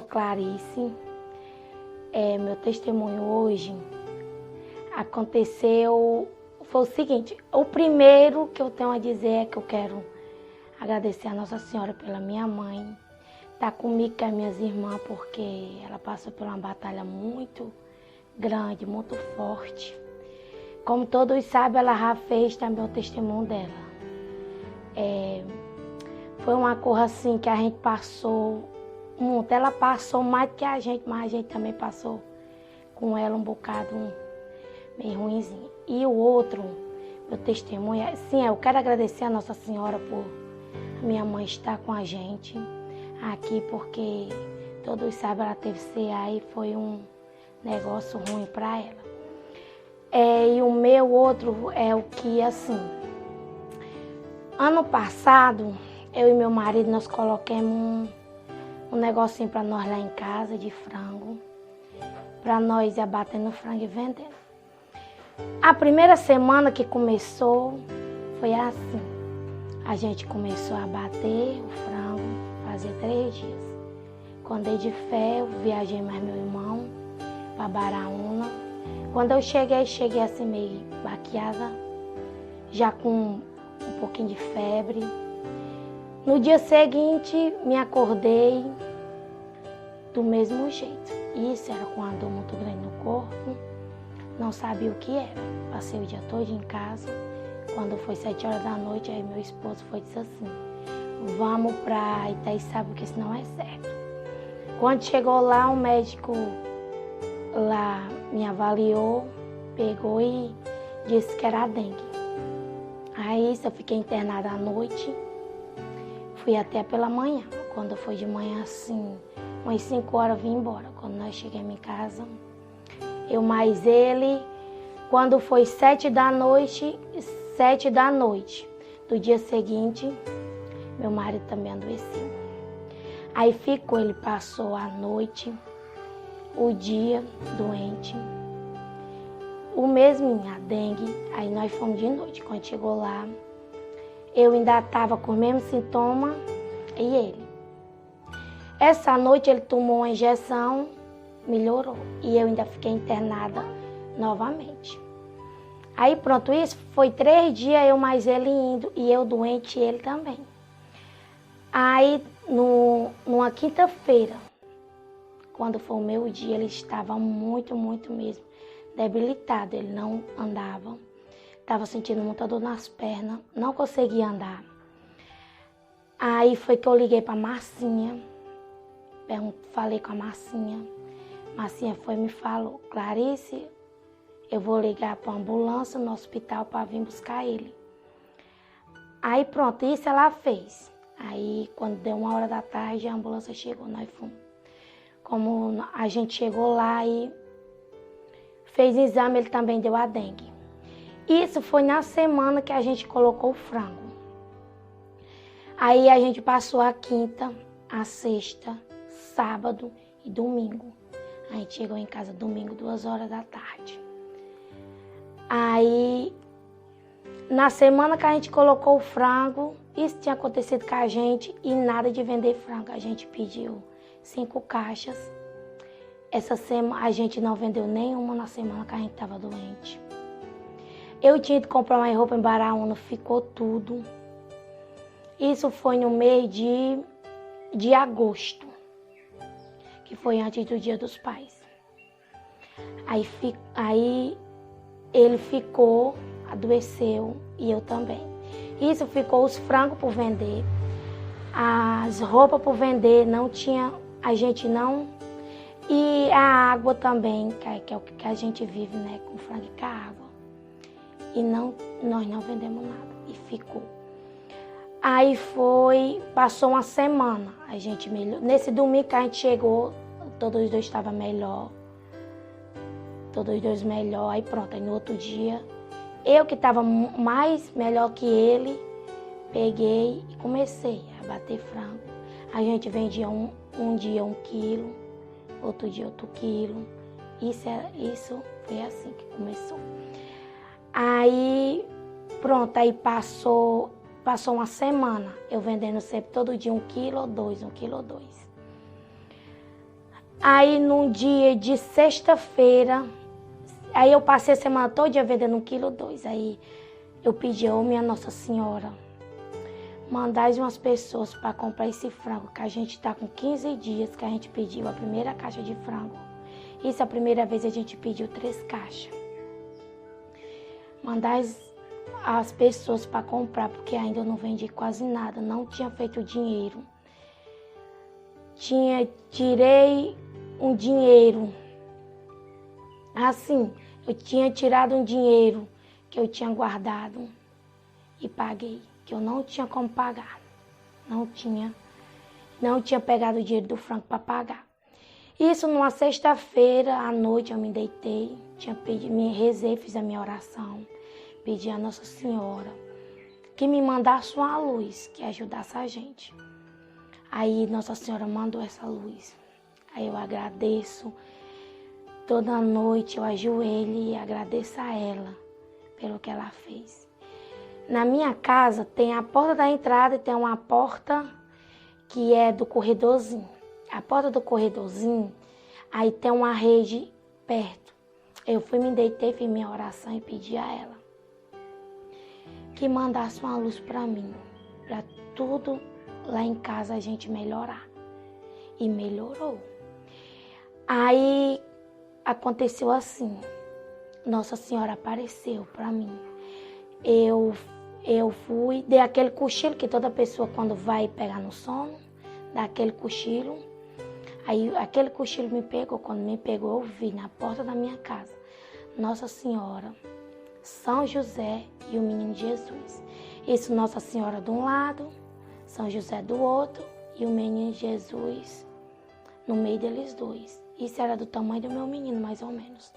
Clarice. Meu testemunho hoje aconteceu, foi o seguinte, o primeiro que eu tenho a dizer é que eu quero agradecer a Nossa Senhora pela minha mãe, tá comigo com as minhas irmãs, porque ela passou por uma batalha muito grande, muito forte. Como todos sabem, ela já fez também o testemunho dela. Foi uma coisa assim que a gente passou muito. Ela passou mais do que a gente, mas a gente também passou com ela um bocado meio ruimzinho. E o outro, meu testemunho, eu quero agradecer a Nossa Senhora por a minha mãe estar com a gente aqui, porque todos sabem, ela teve CA e foi um negócio ruim para ela. E o meu outro é o que, assim, ano passado, eu e meu marido, nós colocamos um negocinho para nós lá em casa de frango, para nós ir abatendo frango e vendendo. A primeira semana que começou foi assim, a gente começou a bater o frango, fazia 3 dias. Quando dei de fé, eu viajei mais meu irmão para Baraúna. Quando eu cheguei assim meio baqueada, já com um pouquinho de febre. No dia seguinte, me acordei do mesmo jeito. Isso era com uma dor muito grande no corpo, não sabia o que era. Passei o dia todo em casa. Quando foi 7 horas da noite, aí meu esposo foi e disse assim, vamos para Itaiçaba, porque isso não é certo. Quando chegou lá, o médico lá me avaliou, pegou e disse que era dengue. Aí eu fiquei internada à noite, fui até pela manhã. Quando foi de manhã, assim, umas 5 horas, vim embora. Quando nós chegamos em casa, eu mais ele, quando foi 7 da noite do dia seguinte, meu marido também adoeceu. Aí ficou, ele passou a noite, o dia doente, o mesmo, a dengue. Aí nós fomos de noite. Quando chegou lá, eu ainda estava com o mesmo sintoma e ele. Essa noite ele tomou uma injeção, melhorou. E eu ainda fiquei internada novamente. Aí pronto, isso foi 3 dias, eu mais ele indo, e eu doente e ele também. Aí numa quinta-feira, quando foi o meu dia, ele estava muito mesmo debilitado, ele não andava, estava sentindo muita dor nas pernas, não conseguia andar. Aí foi que eu liguei para Marcinha, falei com a Marcinha foi e me falou, Clarice, eu vou ligar para a ambulância no hospital para vir buscar ele. Aí pronto, isso ela fez. Aí quando deu 1 hora da tarde, a ambulância chegou, nós fomos. Como a gente chegou lá e fez exame, ele também deu a dengue. Isso foi na semana que a gente colocou o frango. Aí a gente passou a quinta, a sexta, sábado e domingo. A gente chegou em casa domingo, 2 horas da tarde. Aí, na semana que a gente colocou o frango, isso tinha acontecido com a gente e nada de vender frango. A gente pediu 5 caixas. Essa semana a gente não vendeu nenhuma na semana que a gente estava doente. Eu tinha ido comprar uma roupa em Baraúna, ficou tudo. Isso foi no mês de agosto, que foi antes do Dia dos Pais. Aí ele ficou, adoeceu e eu também. Isso ficou os frangos por vender, as roupas por vender, não tinha, a gente não. E a água também, que é o que a gente vive, né, com frango e com a água. E nós não vendemos nada, e ficou. Aí passou uma semana, a gente melhorou. Nesse domingo que a gente chegou, todos os dois estavam melhor. Aí pronto, aí no outro dia, eu que estava mais melhor que ele, peguei e comecei a bater frango. A gente vendia um dia 1 quilo, outro dia outro quilo. Isso foi assim que começou. Aí pronto, aí passou uma semana, eu vendendo sempre todo dia 1 quilo ou 2, 1 quilo ou 2. Aí num dia de sexta-feira, aí eu passei a semana toda vendendo 1,2 kg. Aí eu pedi, minha Nossa Senhora, mandais umas pessoas para comprar esse frango, que a gente tá com 15 dias que a gente pediu a primeira caixa de frango. Isso a primeira vez a gente pediu 3 caixas. Mandais as pessoas para comprar, porque ainda eu não vendi quase nada, não tinha feito dinheiro. Tirei um dinheiro, assim, eu tinha tirado um dinheiro que eu tinha guardado e paguei, que eu não tinha como pagar, não tinha pegado o dinheiro do frango para pagar. Isso numa sexta-feira à noite eu me deitei, rezei, fiz a minha oração, pedi a Nossa Senhora que me mandasse uma luz que ajudasse a gente. Aí Nossa Senhora mandou essa luz. Aí eu agradeço. Toda noite eu ajoelho e agradeço a ela pelo que ela fez. Na minha casa tem a porta da entrada e tem uma porta que é do corredorzinho. A porta do corredorzinho, aí tem uma rede perto. Eu me deitei, fiz minha oração e pedi a ela que mandasse uma luz para mim, para tudo lá em casa a gente melhorar. E melhorou. Aí aconteceu assim, Nossa Senhora apareceu para mim. Eu fui, dei aquele cochilo que toda pessoa quando vai pegar no sono, dá aquele cochilo. Aí aquele cochilo me pegou, quando me pegou eu vi na porta da minha casa, Nossa Senhora, São José e o Menino Jesus. Isso Nossa Senhora de um lado, São José do outro e o Menino Jesus no meio deles dois. Isso era do tamanho do meu menino, mais ou menos,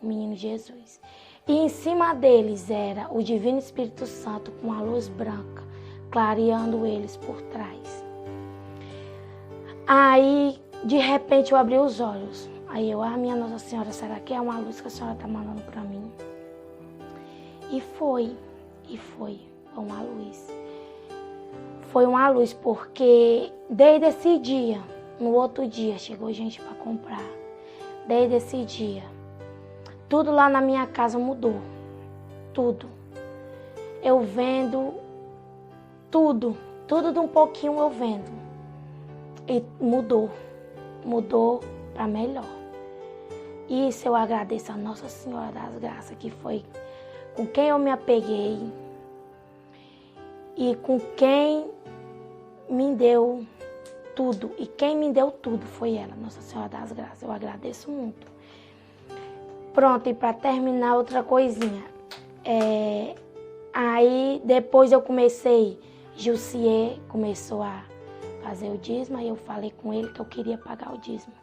o Menino Jesus. E em cima deles era o Divino Espírito Santo com a luz branca, clareando eles por trás. Aí, de repente, eu abri os olhos. Aí eu, minha Nossa Senhora, será que é uma luz que a senhora está mandando para mim? E foi uma luz. Foi uma luz porque desde esse dia, no outro dia, chegou gente para comprar. Desde esse dia, tudo lá na minha casa mudou. Tudo. Eu vendo tudo de um pouquinho eu vendo. E mudou para melhor. Isso eu agradeço a Nossa Senhora das Graças, que foi com quem eu me apeguei e com quem me deu tudo. E quem me deu tudo foi ela, Nossa Senhora das Graças. Eu agradeço muito. Pronto, e para terminar outra coisinha. Aí depois eu comecei, Jussier começou a fazer o dízimo, aí eu falei com ele que eu queria pagar o dízimo.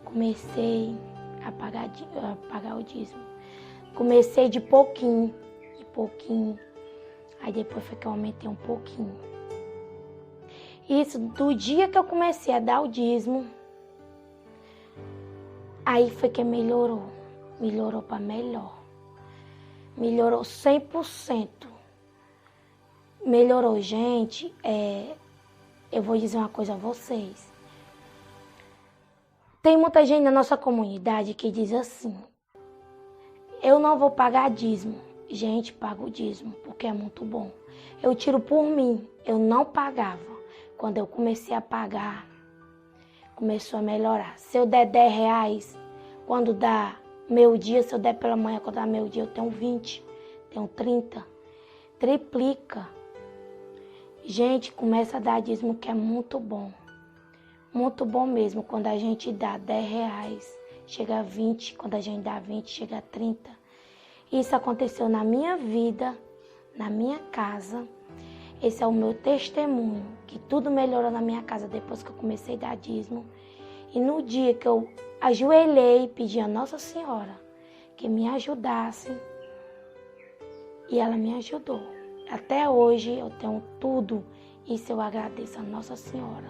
Comecei a pagar o dízimo. Comecei de pouquinho. Aí depois foi que eu aumentei um pouquinho. Isso, do dia que eu comecei a dar o dízimo, aí foi que melhorou para melhor. Melhorou 100%. Melhorou, gente. Eu vou dizer uma coisa a vocês. Tem muita gente na nossa comunidade que diz assim, eu não vou pagar dízimo. Gente, paga o dízimo, porque é muito bom. Eu tiro por mim, eu não pagava. Quando eu comecei a pagar, começou a melhorar. Se eu der R$10, quando dá meio dia, se eu der pela manhã, quando dá meio dia, eu tenho 20, tenho 30. Triplica. Gente, começa a dar dízimo que é muito bom. Muito bom mesmo. Quando a gente dá R$10, chega a 20. Quando a gente dá 20, chega a 30. Isso aconteceu na minha vida, na minha casa. Esse é o meu testemunho, que tudo melhorou na minha casa depois que eu comecei a dar dízimo. E no dia que eu ajoelhei e pedi a Nossa Senhora que me ajudasse, e ela me ajudou. Até hoje eu tenho tudo, isso eu agradeço a Nossa Senhora.